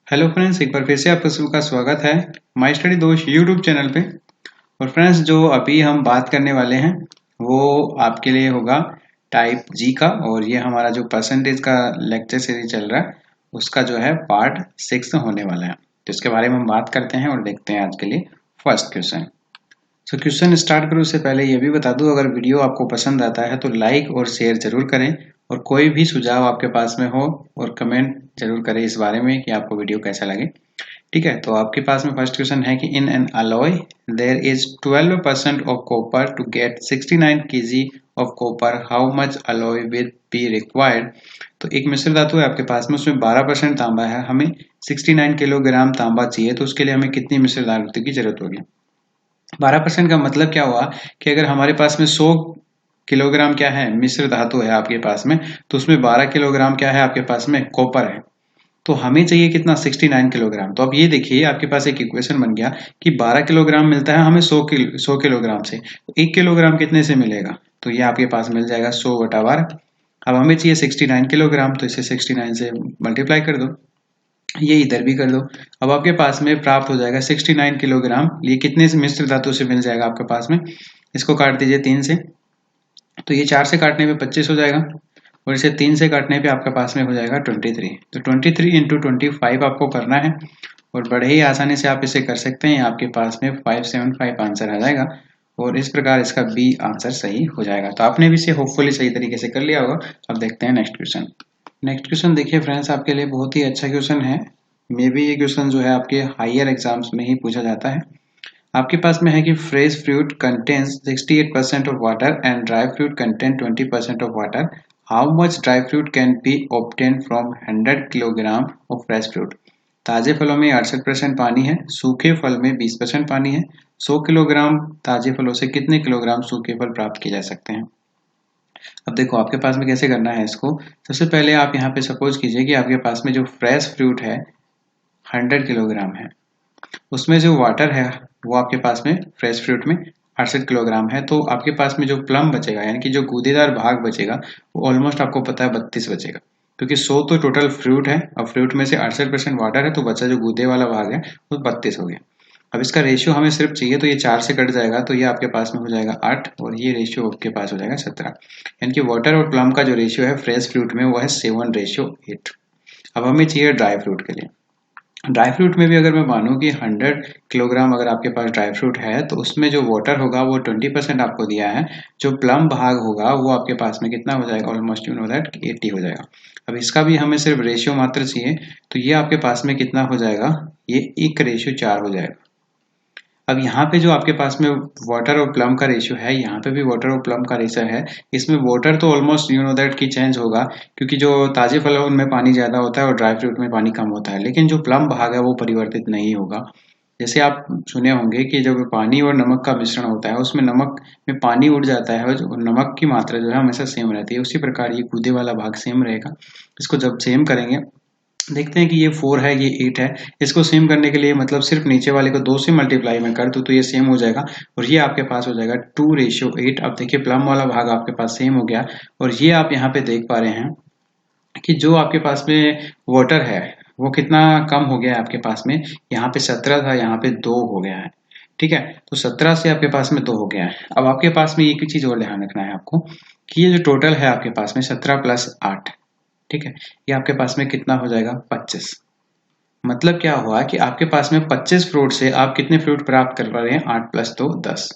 Hello friends, एक बार फिर से आपका सबका स्वागत है माई स्टडी दोस्त यूट्यूब चैनल पे। और फ्रेंड्स, जो अभी हम बात करने वाले हैं वो आपके लिए होगा टाइप जी का। और ये हमारा जो परसेंटेज का लेक्चर सीरीज चल रहा है उसका जो है पार्ट 6 होने वाला है। तो इसके बारे में हम बात करते हैं और देखते हैं आज के लिए first question. So question start करूँ उससे पहले ये भी बता दूं, अगर वीडियो आपको पसंद आता है तो लाइक और शेयर जरूर करें। और कोई भी सुझाव आपके पास में हो और कमेंट जरूर करें इस बारे में कि आपको वीडियो कैसा लगे। ठीक है, तो आपके पास में फर्स्ट क्वेश्चन है कि in an alloy there is 12% of copper to get 69 kg of copper, how much alloy will be required. तो एक मिश्र धातु है आपके पास में, उसमें 12% तांबा है, हमें 69 किलोग्राम तांबा चाहिए, तो उसके लिए हमें कितनी मिश्र धातु की जरूरत होगी। 12% का मतलब क्या हुआ कि अगर हमारे पास में 100 किलोग्राम क्या है मिश्र धातु है आपके पास में, तो उसमें 12 किलोग्राम क्या है आपके पास में कॉपर है। तो हमें चाहिए कितना 69 किलोग्राम। तो अब ये देखिए आपके पास एक इक्वेशन बन गया कि 12 किलोग्राम मिलता है हमें 100 किलोग्राम से, तो 1 किलोग्राम कितने से मिलेगा, तो ये आपके पास मिल जाएगा 100/12। अब हमें चाहिए 69 किलोग्राम, तो इसे 69 से मल्टीप्लाई कर दो, ये इधर भी कर दो। अब आपके पास में प्राप्त हो जाएगा 69 किलोग्राम। ये कितने से मिश्र धातु से मिल जाएगा आपके पास में, इसको काट दीजिए 3 से, तो ये 4 से काटने पे 25 हो जाएगा और इसे 3 से काटने पे आपके पास में हो जाएगा 23। तो 23 इंटू 25 आपको करना है और बड़े ही आसानी से आप इसे कर सकते हैं। आपके पास में 575 आंसर आ जाएगा और इस प्रकार इसका बी आंसर सही हो जाएगा। तो आपने भी इसे होपफुली सही तरीके से कर लिया होगा। अब देखते हैं नेक्स्ट क्वेश्चन। नेक्स्ट क्वेश्चन देखिए फ्रेंड्स, आपके लिए बहुत ही अच्छा क्वेश्चन है। मे बी ये क्वेश्चन जो है आपके हायर एग्जाम्स में ही पूछा जाता है। आपके पास में है कि fresh fruit contains 68% of water and dry fruit contain 20% of water, how much dry fruit can be obtain from 100 kilogram of fresh fruit. ताजे फलों में 68% पानी है, सूखे फल में 20% पानी है। 100 किलोग्राम ताजे फलों से कितने किलोग्राम सूखे फल प्राप्त किए जा सकते हैं। अब देखो आपके पास में कैसे करना है इसको। सबसे पहले आप यहाँ पे सपोज कीजिए कि आपके पास में जो फ्रेश फ्रूट है 100 किलोग्राम है, उसमें जो वाटर है वो आपके पास में फ्रेश फ्रूट में 68 किलोग्राम है। तो आपके पास में जो प्लम बचेगा यानी कि जो गूदेदार भाग बचेगा वो ऑलमोस्ट आपको पता है 32 बचेगा, क्योंकि 100 तो टोटल फ्रूट है और फ्रूट में से 68% वाटर है, तो बचा जो गूदे वाला भाग है वो 32 हो गया। अब इसका रेशियो हमें सिर्फ चाहिए, तो ये 4 से कट जाएगा, तो ये आपके पास में हो जाएगा 8 और ये रेशियो आपके पास हो जाएगा 17। यानी कि वाटर और प्लम का जो रेशियो है फ्रेश फ्रूट में वो है 7:8। अब हमें चाहिए ड्राई फ्रूट के लिए। ड्राई फ्रूट में भी अगर मैं मानूं कि 100 किलोग्राम अगर आपके पास ड्राई फ्रूट है, तो उसमें जो वाटर होगा वो 20% आपको दिया है, जो प्लम भाग होगा वो आपके पास में कितना हो जाएगा, ऑलमोस्ट यू नो दैट 80 हो जाएगा। अब इसका भी हमें सिर्फ रेशियो मात्र चाहिए, तो ये आपके पास में कितना हो जाएगा, ये 1:4 हो जाएगा। अब यहाँ पे जो आपके पास में वाटर और प्लम का रेशियो है, यहाँ पे भी वाटर और प्लम का रेशियो है। इसमें वाटर तो ऑलमोस्ट यू नो दैट की चेंज होगा, क्योंकि जो ताजे फल है उनमें पानी ज्यादा होता है और ड्राई फ्रूट में पानी कम होता है, लेकिन जो प्लम भाग है वो परिवर्तित नहीं होगा। जैसे आप सुने होंगे कि जब पानी और नमक का मिश्रण होता है उसमें नमक में पानी उड़ जाता है और जो नमक की मात्रा जो है हमेशा सेम रहती है, उसी प्रकार ये कूदे वाला भाग सेम रहेगा। इसको जब सेम करेंगे, देखते हैं कि ये 4 है ये 8 है, इसको सेम करने के लिए मतलब सिर्फ नीचे वाले को 2 से मल्टीप्लाई में कर दूं तो ये सेम हो जाएगा और ये आपके पास हो जाएगा 2:8। अब देखिए प्लम वाला भाग आपके पास सेम हो गया और ये आप यहाँ पे देख पा रहे हैं कि जो आपके पास में वाटर है वो कितना कम हो गया है आपके पास में। यहाँ पे 17 था, यहाँ पे 2 हो गया है। ठीक है, तो 17 से आपके पास में 2 हो गया है। अब आपके पास में एक चीज और ध्यान रखना है आपको कि ये जो टोटल है आपके पास में 17 + 8, ठीक है, ये आपके पास में कितना हो जाएगा 25। मतलब क्या हुआ कि आपके पास में 25 फ्रूट से आप कितने फ्रूट प्राप्त कर पा रहे हैं, 8 + 2 10।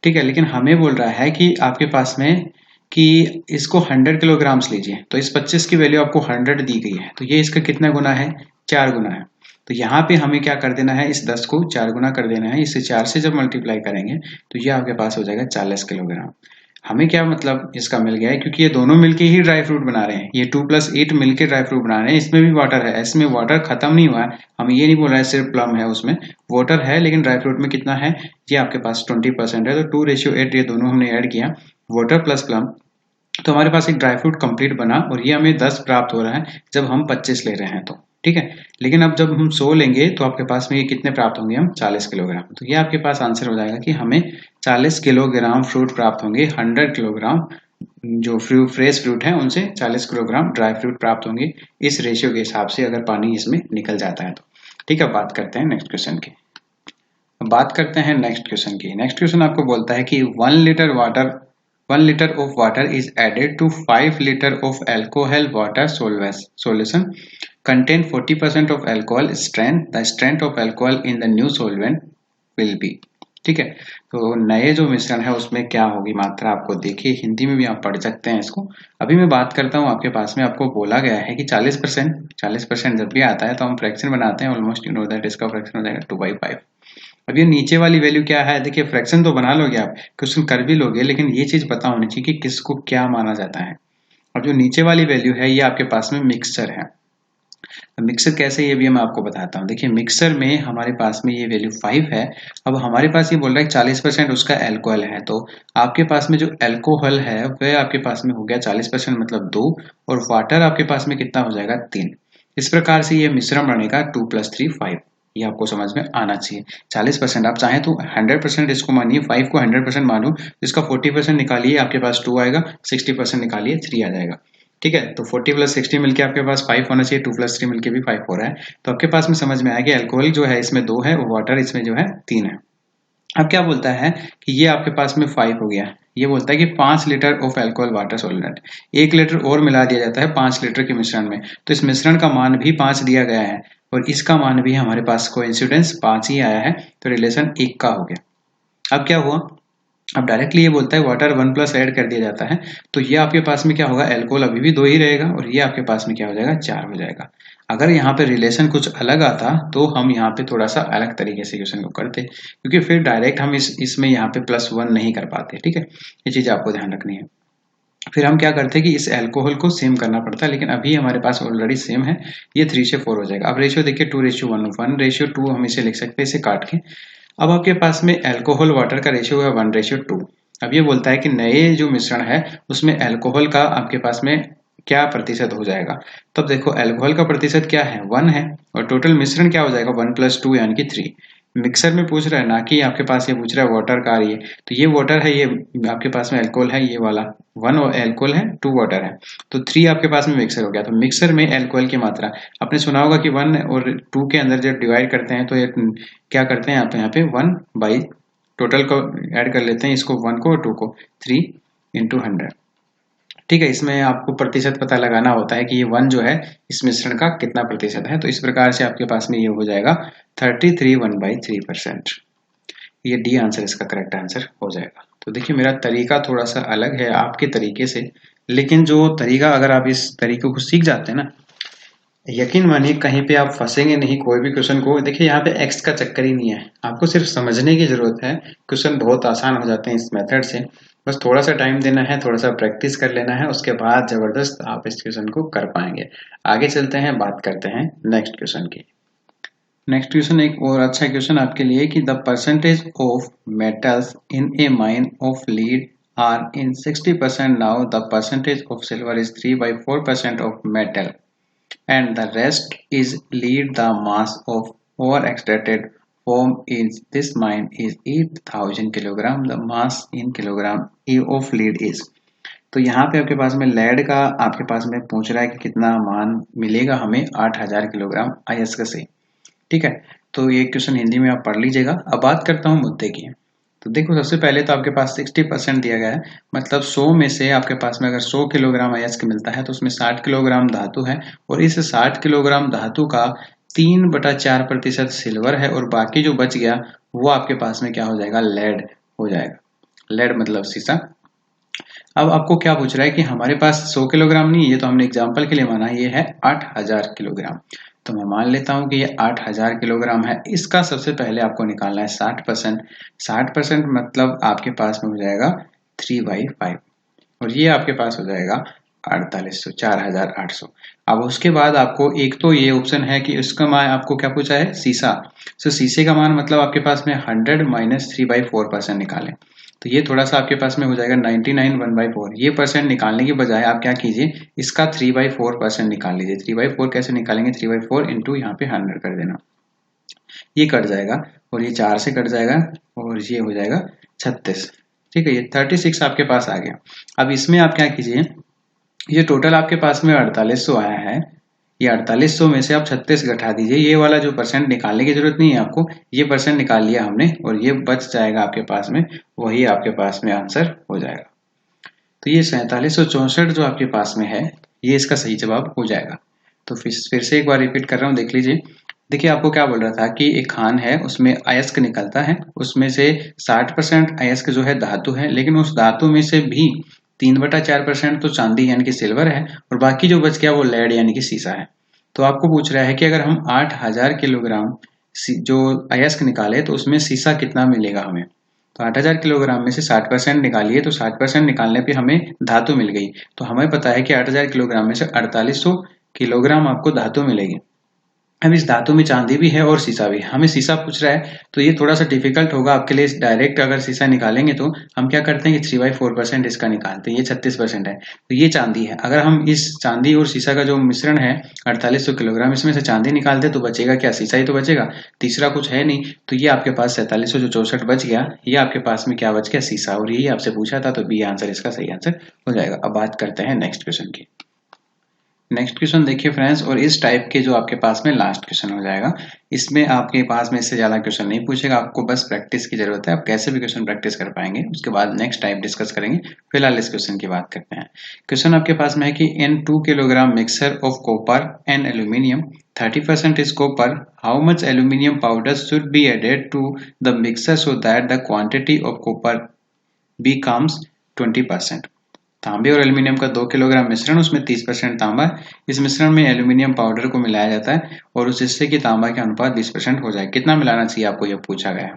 ठीक है, लेकिन हमें बोल रहा है कि आपके पास में कि इसको 100 किलोग्राम्स लीजिए, तो इस 25 की वैल्यू आपको 100 दी गई है, तो ये इसका कितना गुना है, 4 गुना है। तो यहाँ पे हमें क्या कर देना है, इस 10 को 4 गुना कर देना है, इसे 4 से जब मल्टीप्लाई करेंगे तो ये आपके पास हो जाएगा 40 किलोग्राम। हमें क्या मतलब इसका मिल गया है, क्योंकि ये दोनों मिलके ही ड्राई फ्रूट बना रहे हैं, ये 2 + 8 मिलके ड्राई फ्रूट बना रहे हैं, इसमें भी वाटर है, इसमें वाटर खत्म नहीं हुआ है। हमें ये नहीं बोला है सिर्फ प्लम है, उसमें वाटर है, लेकिन ड्राई फ्रूट में कितना है, ये आपके पास 20% है, तो 2:8 ये दोनों हमने ऐड किया, वाटर प्लस प्लम, तो हमारे पास एक ड्राई फ्रूट कंप्लीट बना और ये हमें 10 प्राप्त हो रहा है जब हम 25 ले रहे हैं तो। ठीक है, लेकिन अब जब हम 100 लेंगे तो आपके पास में ये कितने प्राप्त होंगे, हम 40 किलोग्राम। तो ये आपके पास आंसर हो जाएगा कि हमें 40 किलोग्राम फ्रूट प्राप्त होंगे 100 किलोग्राम जो फ्रेश फ्रूट है उनसे 40 किलोग्राम ड्राई फ्रूट प्राप्त होंगे, इस रेशियो के हिसाब से अगर पानी इसमें निकल जाता है तो। ठीक है, बात करते हैं नेक्स्ट क्वेश्चन की। बात करते हैं नेक्स्ट क्वेश्चन की। नेक्स्ट क्वेश्चन आपको बोलता है कि 1 liter of water is added to 5 liter of alcohol water solution contain 40% of alcohol strength. The strength of alcohol in the new solvent will be। ठीक है, तो नए जो मिश्रण है उसमें क्या होगी मात्रा, आपको देखिए हिंदी में भी आप पढ़ सकते हैं इसको। अभी मैं बात करता हूँ आपके पास में, आपको बोला गया है कि 40% जब भी आता है तो हम फ्रैक्शन बनाते हैं, ऑलमोस्ट यू नो दैट इसका फ्रैक्शन हो जाएगा 2/5। अब ये नीचे वाली वैल्यू क्या है, देखिए फ्रैक्शन तो बना लोगे आप, क्वेश्चन कर भी लोगे, लेकिन ये चीज पता होनी चाहिए कि किसको क्या माना जाता है। और जो नीचे वाली वैल्यू है ये आपके पास में मिक्सचर है। मिक्सर कैसे, ये भी मैं आपको बताता हूँ। देखिए मिक्सर में हमारे पास में ये वैल्यू 5 है। अब हमारे पास ये बोल रहा है 40% उसका अल्कोहल है, तो आपके पास में जो अल्कोहल है वह आपके पास में हो गया 40% मतलब 2, और वाटर आपके पास में कितना हो जाएगा 3। इस प्रकार से ये मिश्रण बनेगा 2 + 3 5। ये आपको समझ में आना चाहिए। 40% आप चाहें तो 100% इसको मानिए, 5 को 100% मानो, इसका 40% निकालिए, आपके पास 2 आएगा, 60% निकालिए 3 आ जाएगा। ठीक है, तो 40 + 60 मिलके आपके पास 5 होना चाहिए, 2 + 3 मिलके भी 5 हो रहा है। तो आपके पास में समझ में आया कि अल्कोहल जो है इसमें 2 है और वाटर इसमें जो है 3 है। अब क्या बोलता है कि ये आपके पास में 5 हो गया, ये बोलता है कि 5 litre of alcohol water solvent, 1 litre और मिला दिया जाता है 5 लीटर के मिश्रण में, तो इस मिश्रण का मान भी 5 दिया गया है और इसका मान भी हमारे पास कोइंसिडेंस 5 ही आया है, तो रिलेशन 1 का हो गया। अब क्या हुआ, अब डायरेक्टली ये बोलता है वाटर 1+ ऐड कर दिया जाता है, तो ये आपके पास में क्या होगा, अल्कोहल अभी भी 2 ही रहेगा और ये आपके पास में क्या हो जाएगा 4 हो जाएगा। अगर यहाँ पे रिलेशन कुछ अलग आता तो हम यहाँ पे थोड़ा सा अलग तरीके से क्वेश्चन को करते, क्योंकि फिर डायरेक्ट हम इसमें यहाँ पे +1 नहीं कर पाते। ठीक है, ये चीज आपको ध्यान रखनी है। फिर हम क्या करते हैं कि इस अल्कोहल को सेम करना पड़ता है, लेकिन अभी हमारे पास ऑलरेडी सेम है, ये 3 से 4 हो जाएगा। अब रेशियो देखिए 2:1, 1:2 हम इसे लिख सकते हैं इसे काट के। अब आपके पास में अल्कोहल वाटर का रेशियो है 1:2। अब ये बोलता है कि नए जो मिश्रण है उसमें अल्कोहल का आपके पास में क्या प्रतिशत हो जाएगा। तब देखो अल्कोहल का प्रतिशत क्या है 1 है, और टोटल मिश्रण क्या हो जाएगा 1 + 2 यानी कि 3। मिक्सर में पूछ रहा है ना कि आपके पास ये पूछ रहा है वाटर का, ये तो ये वाटर है, ये आपके पास में अल्कोहल है, ये वाला 1 अल्कोहल है 2 वाटर है, तो 3 आपके पास में मिक्सर हो गया। तो मिक्सर में अल्कोहल की मात्रा आपने सुना होगा कि 1 और 2 के अंदर जब डिवाइड करते हैं तो ये क्या करते हैं, आप यहाँ पे 1 बाई टोटल को ऐड कर लेते हैं, इसको 1 को और 2 को, 3 × 100। ठीक है, इसमें आपको प्रतिशत पता लगाना होता है कि ये 1 जो है इस मिश्रण का कितना प्रतिशत है, तो इस प्रकार से आपके पास में ये हो जाएगा 33 1/3%। ये डी आंसर इसका करेक्ट आंसर हो जाएगा। तो देखिए मेरा तरीका थोड़ा सा अलग है आपके तरीके से, लेकिन जो तरीका अगर आप इस तरीके को सीख जाते हैं ना, यकीन मानिए कहीं पे आप फंसेंगे नहीं कोई भी क्वेश्चन को। देखिए यहाँ पे एक्स का चक्कर ही नहीं है, आपको सिर्फ समझने की जरूरत है, क्वेश्चन बहुत आसान हो जाते हैं इस मेथड से। बस थोड़ा सा टाइम देना है, थोड़ा सा प्रैक्टिस कर लेना है, उसके बाद जबरदस्त आप इस क्वेश्चन को कर पाएंगे। आगे चलते हैं, बात करते हैं नेक्स्ट क्वेश्चन की। नेक्स्ट क्वेश्चन एक और अच्छा क्वेश्चन आपके लिए कि the percentage of metals in a mine of lead are in 60%, now the percentage of silver is 3/4% of metal and the rest is lead. The mass of ore extracted from in this mine is 8000 kilogram. The mass in kilogram of lead is। तो यहाँ पे आपके पास में lead का आपके पास में पूछ रहा है कि कितना मान मिलेगा हमें 8000 किलोग्राम अयस्क से। ठीक है, तो ये क्वेश्चन हिंदी में आप पढ़ लीजिएगा। अब बात करता हूँ मुद्दे की। तो देखो सबसे पहले तो आपके पास 60% दिया गया है, मतलब 100 में से आपके पास में अगर 100 किलोग्राम अयस्क मिलता है तो उसमें 60 किलोग्राम धातु है, और इस 60 किलोग्राम धातु का 3/4% सिल्वर है, और बाकी जो बच गया वो आपके पास में क्या हो जाएगा, लेड हो जाएगा। लेड मतलब शीशा। अब आपको क्या पूछ रहा है कि हमारे पास 100 किलोग्राम नहीं, ये तो हमने एग्जाम्पल के लिए माना, ये है 8000 किलोग्राम। तो मैं मान लेता हूं कि ये 8000 किलोग्राम है। इसका सबसे पहले आपको निकालना है 60%। 60% मतलब आपके पास में हो जाएगा 3/5, और ये आपके पास हो जाएगा 4800, 4800। अब उसके बाद आपको एक तो ये ऑप्शन है कि इसका मान आपको क्या पूछा है, शीशा। तो शीशे का मान मतलब आपके पास में 100 - 3/4% निकालें, तो ये थोड़ा सा आपके पास में हो जाएगा 99 1/4। ये परसेंट निकालने के बजाय आप क्या कीजिए, इसका 3/4% निकाल लीजिए। 3/4 कैसे निकालेंगे, 3/4 इंटू यहाँ पे 100 कर देना, ये कट जाएगा और ये 4 से कट जाएगा और ये हो जाएगा 36। ठीक है, ये 36 आपके पास आ गया। अब इसमें आप क्या कीजिए, ये टोटल आपके पास में 4800 आया है, ये 4800 में से आप 36 घटा दीजिए, ये वाला जो परसेंट निकालने की जरूरत नहीं है आपको, ये परसेंट निकाल लिया हमने और ये बच जाएगा आपके पास में, वही आपके पास में आंसर हो जाएगा। तो ये 4764 जो आपके पास में है, ये इसका सही जवाब हो जाएगा। तो फिर से एक बार रिपीट कर रहा हूँ, देख लीजिए। देखिए आपको क्या बोल रहा था कि एक खान है, उसमें अयस्क निकलता है, उसमें से 60% अयस्क जो है धातु है, लेकिन उस धातु में से भी 3/4% तो चांदी यानी कि सिल्वर है और बाकी जो बच गया वो लेड यानी कि सीसा है। तो आपको पूछ रहा है कि अगर हम 8000 किलोग्राम जो अयस्क निकाले तो उसमें सीसा कितना मिलेगा हमें। तो 8000 किलोग्राम में से 60% निकालिए, तो 60% निकालने पे हमें धातु मिल गई। तो हमें पता है कि 8000 किलोग्राम में से 4800 किलोग्राम आपको धातु मिलेगी। अब इस धातु में चांदी भी है और सीसा भी है, हमें सीसा पूछ रहा है तो ये थोड़ा सा डिफिकल्ट होगा आपके लिए। डायरेक्ट अगर सीसा निकालेंगे तो हम क्या करते हैं कि 3/4% इसका निकालते हैं, ये 36% है, तो ये चांदी है। अगर हम इस चांदी और सीसा का जो मिश्रण है 4800 किलोग्राम, इसमें से चांदी निकालते तो बचेगा क्या, सीसा ही तो बचेगा, तीसरा कुछ है नहीं। तो ये आपके पास 4764 बच गया, ये आपके पास में क्या बच गया, सीसा, और यही आपसे पूछा था, तो बी आंसर इसका सही आंसर हो जाएगा। अब बात करते हैं नेक्स्ट क्वेश्चन की। नेक्स्ट क्वेश्चन देखिए फ्रेंड्स, और इस टाइप के जो आपके पास में लास्ट क्वेश्चन हो जाएगा, इसमें आपके पास में इससे ज्यादा क्वेश्चन नहीं पूछेगा, आपको बस प्रैक्टिस की जरूरत है, आप कैसे भी क्वेश्चन प्रैक्टिस कर पाएंगे, उसके बाद नेक्स्ट टाइप डिस्कस करेंगे। फिलहाल इस क्वेश्चन की बात करते हैं। क्वेश्चन आपके पास में है कि इन 2 kilogram mixer of copper and aluminium 30% is copper, how much aluminium powder should be added to the mixer so that the quantity of copper becomes 20%। तांबे और एल्यूमिनियम का 2 किलोग्राम मिश्रण, उसमें 30% तांबा, इस मिश्रण में एल्यूमिनियम पाउडर को मिलाया जाता है और जिससे कि तांबा के अनुपात 20% हो जाए। कितना मिलाना चाहिए आपको, यह पूछा गया है।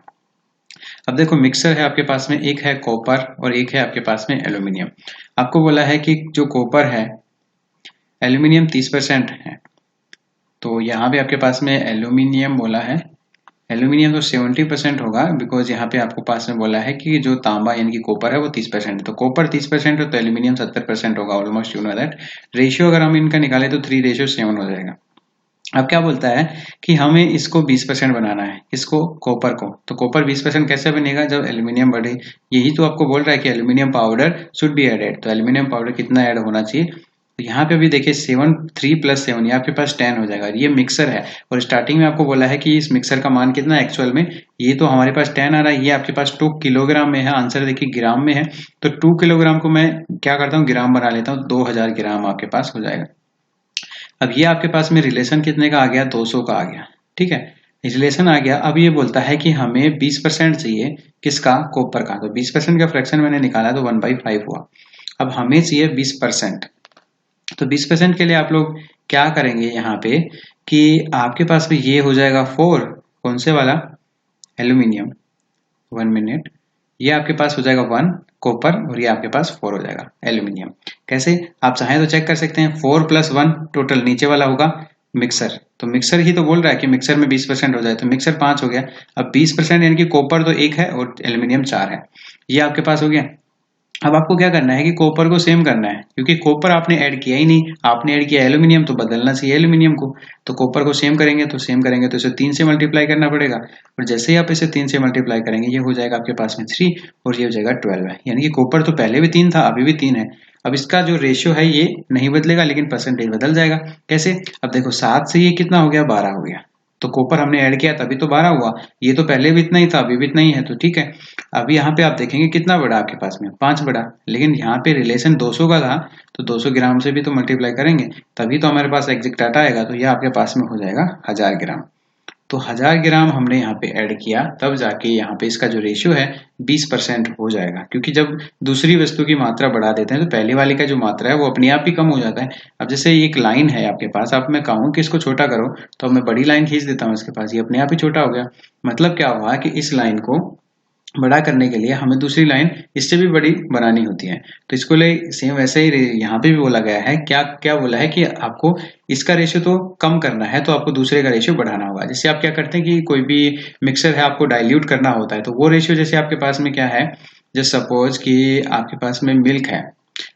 अब देखो मिक्सर है आपके पास में, एक है कॉपर और एक है आपके पास में एल्यूमिनियम। आपको बोला है कि जो कॉपर है, एल्यूमिनियम 30% है, तो यहाँ पे आपके पास में एल्यूमिनियम बोला है, एल्यूमिनियम तो 70% होगा, बिकॉज यहाँ पे आपको पास में बोला है कि जो तांबा यानी कि कॉपर है वो 30% है, तो कॉपर 30% है तो एल्यूमिनियम 70% होगा। Almost you know that. Ratio अगर हम इनका निकाले तो 3:7 हो जाएगा। अब क्या बोलता है कि हमें इसको 20% बनाना है, इसको कॉपर को, तो कॉपर 20% कैसे बनेगा, जब एल्यूमिनियम बढ़े। यही तो आपको बोल रहा है कि aluminium powder should be added, तो एल्यूमिनियम पाउडर कितना ऐड होना चाहिए। तो यहाँ पे भी देखिए 3 + 7 ये आपके पास 10 हो जाएगा। ये मिक्सर है और स्टार्टिंग में आपको बोला है कि इस मिक्सर का मान कितना है एक्चुअल में, ये तो हमारे पास 10 आ रहा है, ये आपके पास 2 किलोग्राम में है, आंसर देखिए ग्राम में है, तो 2 किलोग्राम को मैं क्या करता हूँ, ग्राम बना लेता हूँ, 2000 ग्राम आपके पास हो जाएगा। अब ये आपके पास में रिलेशन कितने का आ गया, 200 का आ गया, ठीक है, रिलेशन आ गया। अब ये बोलता है कि हमें 20% चाहिए, किसका, कॉपर का, तो 20% का फ्रैक्शन मैंने निकाला तो 1/5 हुआ। अब हमें चाहिए 20%, तो 20% के लिए आप लोग क्या करेंगे यहाँ पे कि आपके पास में ये हो जाएगा 4, कौन से वाला, एल्यूमिनियम, 1 मिनट, ये आपके पास हो जाएगा 1 कॉपर और ये आपके पास 4 हो जाएगा एल्यूमिनियम। कैसे, आप चाहें तो चेक कर सकते हैं, 4 + 1 टोटल नीचे वाला होगा मिक्सर, तो मिक्सर ही तो बोल रहा है कि मिक्सर में 20% हो जाए, तो मिक्सर 5 हो गया। अब 20% यानी कि कॉपर तो 1 है और एल्यूमिनियम 4 है, ये आपके पास हो गया। अब आपको क्या करना है कि कॉपर को सेम करना है, क्योंकि कॉपर आपने ऐड किया ही नहीं, आपने ऐड किया एल्यूमिनियम, तो बदलना चाहिए एल्यूमिनियम को, तो कॉपर को सेम करेंगे, तो सेम करेंगे तो इसे 3 से मल्टीप्लाई करना पड़ेगा, और जैसे ही आप इसे 3 से मल्टीप्लाई करेंगे ये हो जाएगा आपके पास में 3 और ये हो जाएगा 12 है, यानी कि कॉपर तो पहले भी 3 था, अभी भी 3 है। अब इसका जो रेशियो है ये नहीं बदलेगा, लेकिन परसेंटेज बदल जाएगा। कैसे, अब देखो 7 से ये कितना हो गया, 12 हो गया, तो कॉपर हमने ऐड किया तभी तो 12 हुआ, ये तो पहले भी इतना ही था, अभी भी इतना ही है, तो ठीक है। अब यहाँ पे आप देखेंगे कितना बड़ा आपके पास में, 5 बड़ा, लेकिन यहाँ पे रिलेशन 200 का था, तो 200 ग्राम से भी तो मल्टीप्लाई करेंगे तभी तो हमारे पास एग्जैक्ट डाटा आएगा, तो ये आपके पास में हो जाएगा 1000 ग्राम। तो 1000 ग्राम हमने यहाँ पे ऐड किया, तब जाके यहाँ पे इसका जो रेशियो है 20% हो जाएगा, क्योंकि जब दूसरी वस्तु की मात्रा बढ़ा देते हैं तो पहली वाली का जो मात्रा है वो अपने आप ही कम हो जाता है। अब जैसे एक लाइन है आपके पास, अब मैं कहूँ कि इसको छोटा करो, तो अब मैं बड़ी लाइन खींच देता हूँ इसके पास, ये अपने आप ही छोटा हो गया। मतलब क्या हुआ कि इस लाइन को बड़ा करने के लिए हमें दूसरी लाइन इससे भी बड़ी बनानी होती है, तो इसको ले सेम वैसे ही यहाँ पे भी बोला गया है, क्या क्या बोला है कि आपको इसका रेशियो तो कम करना है, तो आपको दूसरे का रेशियो बढ़ाना होगा। जैसे आप क्या करते हैं कि कोई भी मिक्सर है आपको डाइल्यूट करना होता है, तो वो रेशियो जैसे आपके पास में क्या है, जस्ट सपोज कि आपके पास में मिल्क है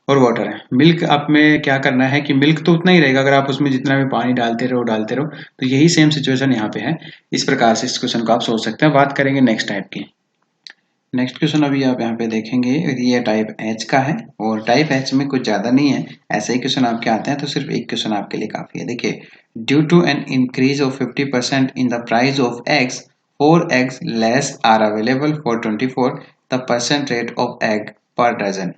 और वाटर है, मिल्क आप में क्या करना है कि मिल्क तो उतना ही रहेगा अगर आप उसमें जितना भी पानी डालते रहो, तो यही सेम सिचुएशन यहाँ पे है। इस प्रकार से इस क्वेश्चन को आप सोच सकते हैं। बात करेंगे नेक्स्ट टाइप की। नेक्स्ट क्वेश्चन अभी आप यहाँ पे देखेंगे, ये टाइप एच का है और टाइप एच में कुछ ज़्यादा नहीं है, ऐसे ही क्वेश्चन आपके आते हैं तो सिर्फ एक क्वेश्चन आपके लिए काफ़ी है। देखिए, due to an increase of 50% in the price of eggs, 4 eggs less are available for 24 the percent rate of egg per dozen.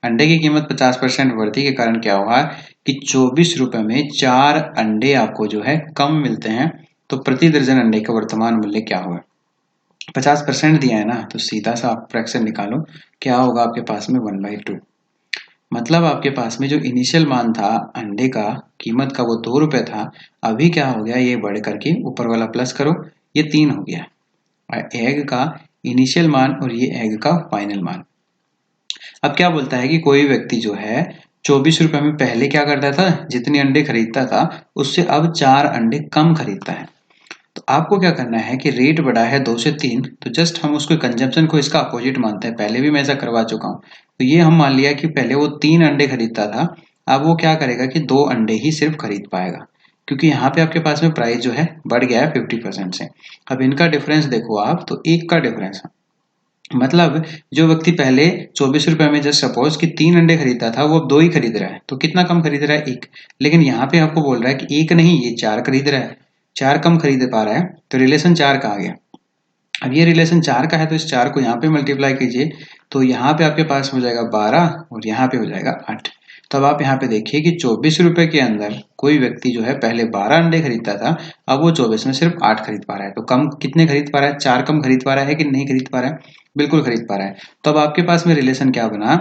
अंडे की कीमत 50% वृद्धि के कारण क्या हुआ कि 24 रुपए में 4 अंडे आपको जो है कम मिलते हैं, तो प्रति दर्जन अंडे का वर्तमान मूल्य क्या होगा। 50% दिया है ना, तो सीधा सा आप फ्रैक्शन निकालो, क्या होगा आपके पास में 1/2। मतलब आपके पास में जो इनिशियल मान था अंडे का, कीमत का, वो 2 रुपए था, अभी क्या हो गया, ये बढ़ करके ऊपर वाला प्लस करो, ये 3 हो गया। एग का इनिशियल मान और ये एग का फाइनल मान। अब क्या बोलता है कि कोई व्यक्ति जो है 24 रुपए में पहले क्या करता था, जितने अंडे खरीदता था उससे अब 4 अंडे कम खरीदता है। तो आपको क्या करना है कि रेट बढ़ा है 2 से 3, तो जस्ट हम उसको कंजम्पशन को इसका अपोजिट मानते हैं। पहले भी मैं ऐसा करवा चुका हूँ। तो ये हम मान लिया कि पहले वो 3 अंडे खरीदता था, अब वो क्या करेगा कि 2 अंडे ही सिर्फ खरीद पाएगा, क्योंकि यहाँ पे आपके पास में प्राइस जो है बढ़ गया है 50% से। अब इनका डिफरेंस देखो आप, तो 1 का डिफरेंस है। मतलब जो व्यक्ति पहले 24 रुपए में जस्ट सपोज कि 3 अंडे खरीदता था, वो अब 2 ही खरीद रहा है, तो कितना कम खरीद रहा है, 1। लेकिन यहाँ पे आपको बोल रहा है कि 1 नहीं, ये 4 खरीद रहा है, 4 कम खरीद पा रहा है, तो रिलेशन 4 का आ गया। अब ये रिलेशन 4 का है, तो इस 4 को यहाँ पे मल्टीप्लाई कीजिए, तो यहाँ पे आपके पास हो जाएगा 12 और यहाँ पे हो जाएगा 8। तो अब आप यहाँ पे देखिए कि 24 रुपए के अंदर कोई व्यक्ति जो है पहले 12 अंडे खरीदता था, अब वो 24 में सिर्फ 8 खरीद पा रहा है। तो कम कितने खरीद पा रहा है, 4 कम खरीद पा रहा है कि नहीं खरीद पा रहा है, बिल्कुल खरीद पा रहा है। तो अब आपके पास में रिलेशन क्या बना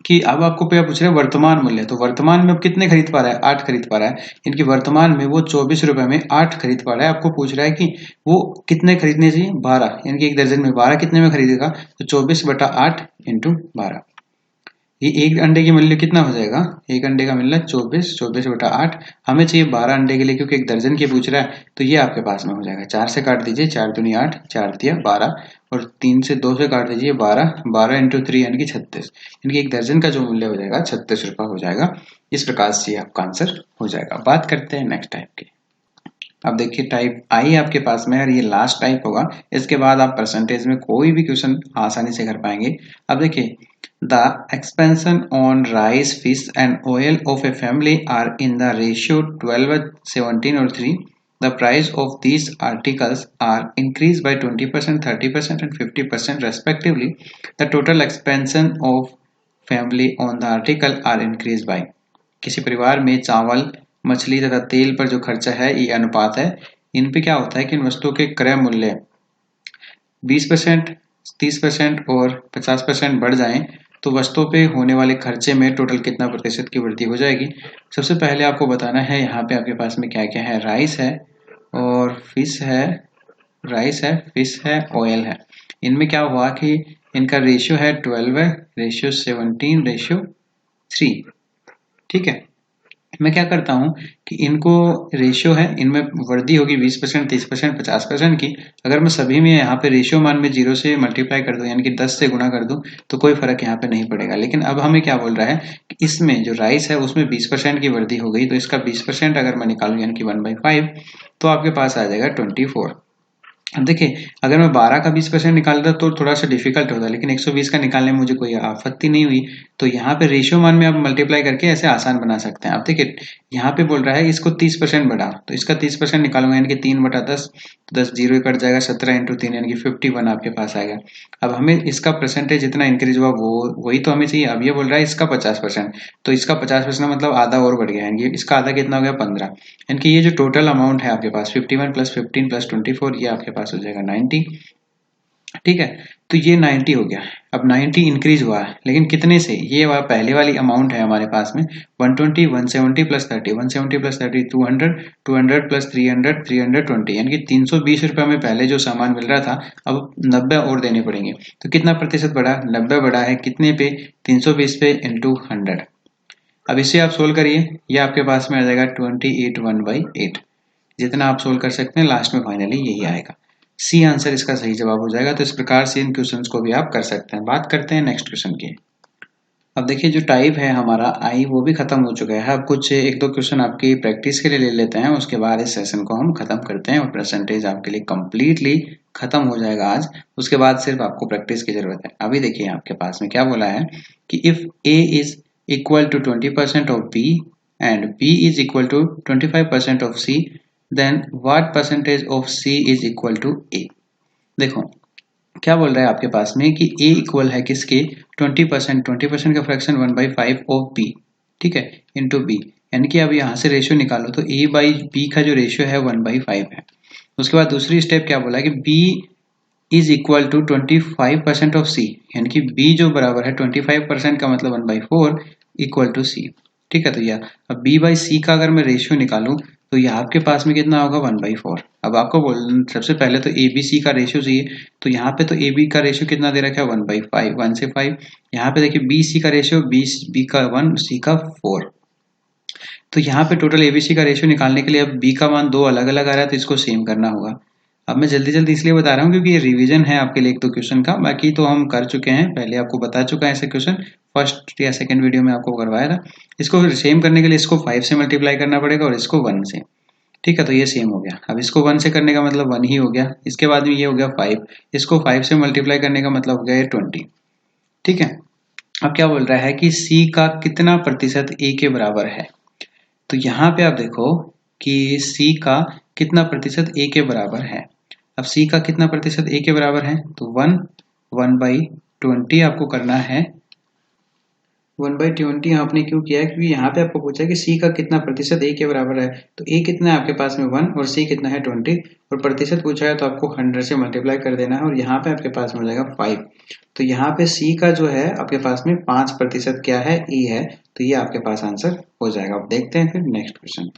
कि अब आपको क्या पूछ रहे हैं, वर्तमान मूल्य। तो वर्तमान में अब कितने खरीद पा रहा है, 8 खरीद पा रहा है। इनकी वर्तमान में वो 24 रुपए में 8 खरीद पा रहा है। आपको पूछ रहा है कि वो कितने खरीदने चाहिए, 12, यानी कि एक दर्जन में 12 कितने में खरीदेगा, तो 24/8 इंटू 12। ये एक अंडे की मूल्य कितना हो जाएगा, एक अंडे का मूल्य 24/8। हमें चाहिए 12 अंडे के लिए, क्योंकि एक दर्जन की पूछ रहा है, तो ये आपके पास में हो जाएगा। 4 से काट दीजिए, 4 दूनी 8, 4 दिया 12, और 3 से 2 से काट दीजिए 12, 12 इंटू 3 यानी कि 36। यानी कि एक दर्जन का जो मूल्य हो जाएगा 36 रुपये हो जाएगा। इस प्रकार से आपका आंसर हो जाएगा। बात करते हैं नेक्स्ट टाइप की। अब देखिए टाइप आई आपके पास में, और ये लास्ट टाइप होगा। इसके बाद आप परसेंटेज में कोई भी क्वेश्चन आसानी से कर पाएंगे। अब देखिए, the expansion on rice, fish and oil of a family are in the ratio 12, 17 और 3. The price of these articles are increased by 20%, 30% and 50% respectively. The total expension of family on the article are increased by. किसी परिवार में चावल, मछली तथा तेल पर जो खर्चा है, ये अनुपात है। इन पे क्या होता है कि इन वस्तुओं के क्रय मूल्य 20%, 30% और 50% बढ़ जाएं, तो वस्तुओं पे होने वाले खर्चे में टोटल कितना प्रतिशत की वृद्धि हो जाएगी। सबसे पहले आपको बताना है यहाँ पे आपके पास में क्या क्या है। राइस है और फिश है, राइस है, फिश है, ऑयल है। इनमें क्या हुआ कि इनका रेशियो है 12 है, रेशियो 17, रेशियो 3। ठीक है, मैं क्या करता हूं कि इनको रेशियो है, इनमें वृद्धि होगी 20%, 30%, 50% की। अगर मैं सभी में यहाँ पे रेशियो मान में 0 से मल्टीप्लाई कर दूं, यानी कि 10 से गुणा कर दूं, तो कोई फर्क यहाँ पे नहीं पड़ेगा। लेकिन अब हमें क्या बोल रहा है कि इसमें जो राइस है उसमें 20% की वृद्धि हो गई, तो इसका 20% अगर मैं निकालूं यानी कि 1/5, तो आपके पास आ जाएगा 24। अब देखिए, अगर मैं 12 का 20% निकालता तो थोड़ा सा डिफिकल्ट होता, लेकिन 120 का निकालने में मुझे कोई आपत्ति नहीं हुई। तो यहाँ पे रेशियो मान में आप मल्टीप्लाई करके ऐसे आसान बना सकते हैं। अब देखिए, यहाँ पे बोल रहा है इसको 30% बढ़ा, तो इसका 30% निकालूंगा यानी कि 3/10, 10 जीरो कट जाएगा, 17 इंटू 3 यानी कि 51 आपके पास आएगा। अब हमें इसका परसेंटेज जितना इंक्रीज हुआ वही तो हमें चाहिए। अब ये बोल रहा है इसका 50%, तो इसका 50% मतलब आधा और बढ़ गया, यानी कि इसका आधा कितना हो गया, 15। यानी कि ये जो टोटल अमाउंट है आपके पास 51 + 15 + 24, ये आपके पास हो जाएगा 90। ठीक है, तो ये 90 हो गया। अब 90 इंक्रीज हुआ है, लेकिन कितने से, ये पहले वाली अमाउंट है हमारे पास में 120, 170 + 30, 170 + 30 200, 200 + 300, 320, यानी कि 320 रुपये में पहले जो सामान मिल रहा था, अब 90 और देने पड़ेंगे। तो कितना प्रतिशत बढ़ा, 90 बढ़ा है, कितने पे, 320 पे इंटू 100। अब इसे आप सोल्व करिए, ये आपके पास में आ जाएगा 28 1/8। जितना आप सोल्व कर सकते हैं, लास्ट में फाइनली यही आएगा। सी आंसर इसका सही जवाब हो जाएगा। तो इस प्रकार से इन क्वेश्चंस को भी आप कर सकते हैं। बात करते हैं नेक्स्ट क्वेश्चन की। अब देखिए जो टाइप है हमारा आई वो भी खत्म हो चुका है। अब कुछ एक दो क्वेश्चन आपकी प्रैक्टिस के लिए ले लेते हैं, उसके बाद इस सेशन को हम खत्म करते हैं और परसेंटेज आपके लिए कंप्लीटली खत्म हो जाएगा आज। उसके बाद सिर्फ आपको प्रैक्टिस की जरूरत है। अभी देखिए आपके पास में क्या बोला है कि if A is equal to 20% of B and B is equal to 25% of C, then what percentage of C is equal to A. देखो क्या बोल रहा है आपके पास में कि a इक्वल है किसके 20% का फ्रैक्शन 1/5 ऑफ b, ठीक है, इंटू b, यानी कि अब यहाँ से रेशियो निकालो तो a बाई b का जो रेशियो है 1/5 है। उसके बाद दूसरी स्टेप क्या बोला कि b is equal to 25% of c, यानी कि b जो बराबर है 25% का मतलब 1/4 इक्वल टू c, ठीक है। तो यह अब b बाई c का अगर मैं रेशियो निकालूं तो यहाँ आपके पास में कितना होगा 1/4। अब आपको बोल सबसे पहले तो ए बी सी का रेशियो चाहिए, तो यहाँ पे तो ए बी का रेशियो कितना दे रखा है 1/5, 1 से 5। यहाँ पे देखिए बी सी का रेशियो बी का 1 सी का 4। तो यहाँ पे टोटल ए बी सी का रेशियो निकालने के लिए अब बी का मान दो अलग अलग आ रहा है तो इसको सेम करना होगा। अब मैं जल्दी जल्दी इसलिए बता रहा हूँ क्योंकि ये रिवीजन है आपके लिए एक दो क्वेश्चन का, बाकी तो हम कर चुके हैं, पहले आपको बता चुका है ऐसे क्वेश्चन, फर्स्ट या सेकंड वीडियो में आपको करवाया था। इसको सेम करने के लिए इसको 5 से मल्टीप्लाई करना पड़ेगा और इसको 1 से, ठीक है। तो ये सेम हो गया। अब इसको 1 से करने का मतलब 1 ही हो गया, इसके बाद में ये हो गया 5, इसको 5 से मल्टीप्लाई करने का मतलब हो गया 20, ठीक है। अब क्या बोल रहा है कि c का कितना प्रतिशत a के बराबर है। तो यहाँ पे आप देखो कि c का कितना प्रतिशत a के बराबर है। अब c का कितना प्रतिशत a के बराबर है तो 1/20 आपको करना है। 1/20 आपने क्यों किया है क्योंकि यहाँ पे आपको पूछा है कि c का कितना प्रतिशत a के बराबर है। तो a कितना है आपके पास में 1 और c कितना है 20, और प्रतिशत पूछा है तो आपको 100 से मल्टीप्लाई कर देना है और यहाँ पे आपके पास में हो जाएगा 5। तो यहाँ पे c का जो है आपके पास में 5% क्या है a है, तो ये आपके पास आंसर हो जाएगा। अब देखते हैं फिर नेक्स्ट क्वेश्चन।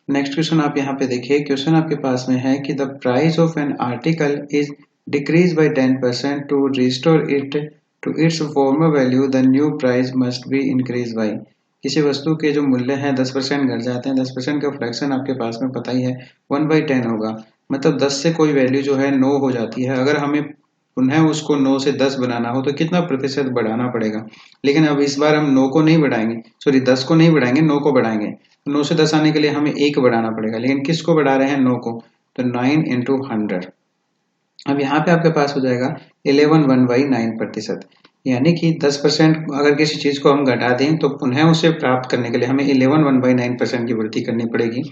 नेक्स्ट क्वेश्चन आप यहाँ पे देखिए, क्वेश्चन आपके पास में है कि the price of an article is decrease by 10% to restore it to its former value, the new price must be increase by. किसी वस्तु के जो मूल्य हैं 10% घट जाते हैं, 10% का फ्रैक्शन आपके पास में पता ही है 1/10 होगा, मतलब 10 से कोई वैल्यू जो है 9 हो जाती है। अगर हमें पुनः उसको 9 से 10 बनाना हो तो कितना प्रतिशत बढ़ाना पड़ेगा। लेकिन अब इस बार हम 9 को नहीं बढ़ाएंगे, सॉरी 10 को नहीं बढ़ाएंगे, 9 को बढ़ाएंगे। 9 से 10 आने के लिए हमें 1 बढ़ाना पड़ेगा, लेकिन किसको बढ़ा रहे हैं 9 को, तो 9 इंटू 100। अब यहाँ पे आपके पास हो जाएगा 11/9%, यानी कि 10% अगर किसी चीज को हम घटा दें तो पुनः उसे प्राप्त करने के लिए हमें 11/9% की वृद्धि करनी पड़ेगी।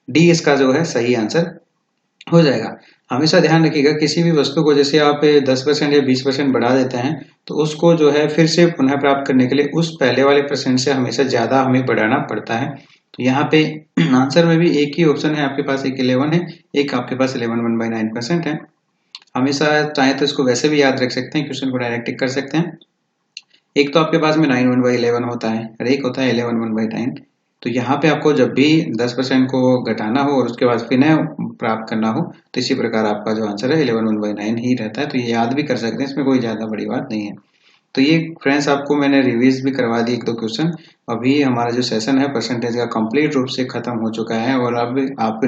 डी इसका जो है सही आंसर हो जाएगा। हमेशा ध्यान रखिएगा किसी भी वस्तु को जैसे आप 10% या 20% बढ़ा देते हैं तो उसको जो है फिर से पुनः प्राप्त करने के लिए उस पहले वाले परसेंट से हमेशा ज्यादा हमें बढ़ाना पड़ता है। तो यहाँ पे आंसर में भी एक ही ऑप्शन है आपके पास, एक 11 है, एक आपके पास 11/9% है। हमेशा चाहे तो इसको वैसे भी याद रख सकते हैं, क्वेश्चन को डायरेक्ट टिक कर सकते हैं। एक तो आपके पास में 9/11 होता है और एक होता है 11/9। तो यहाँ पे आपको जब भी 10% को घटाना हो और उसके बाद पुनः प्राप्त करना हो तो इसी प्रकार आपका जो आंसर है 11/9 ही रहता है। तो ये याद भी कर सकते हैं, इसमें कोई ज्यादा बड़ी बात नहीं है। तो ये फ्रेंड्स आपको मैंने रिवीज भी करवा दी एक दो क्वेश्चन। अभी हमारा जो सेशन है परसेंटेज का कंप्लीट रूप से खत्म हो चुका है और अब आप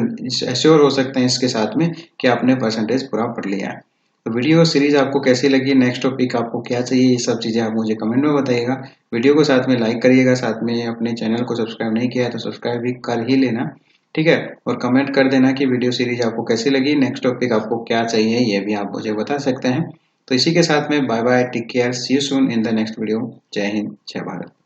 एश्योर हो सकते हैं इसके साथ में कि आपने परसेंटेज पूरा पढ़ लिया है। तो वीडियो सीरीज आपको कैसी लगी, नेक्स्ट टॉपिक आपको क्या चाहिए, ये सब चीजें आप मुझे कमेंट में बताइएगा। वीडियो को साथ में लाइक करिएगा, साथ में अपने चैनल को सब्सक्राइब नहीं किया है तो सब्सक्राइब भी कर ही लेना, ठीक है। और कमेंट कर देना कि वीडियो सीरीज आपको कैसी लगी, नेक्स्ट टॉपिक आपको क्या चाहिए, ये भी आप मुझे बता सकते हैं। तो इसी के साथ में bye bye, take care, see you soon in the next video. जय हिंद, जय भारत।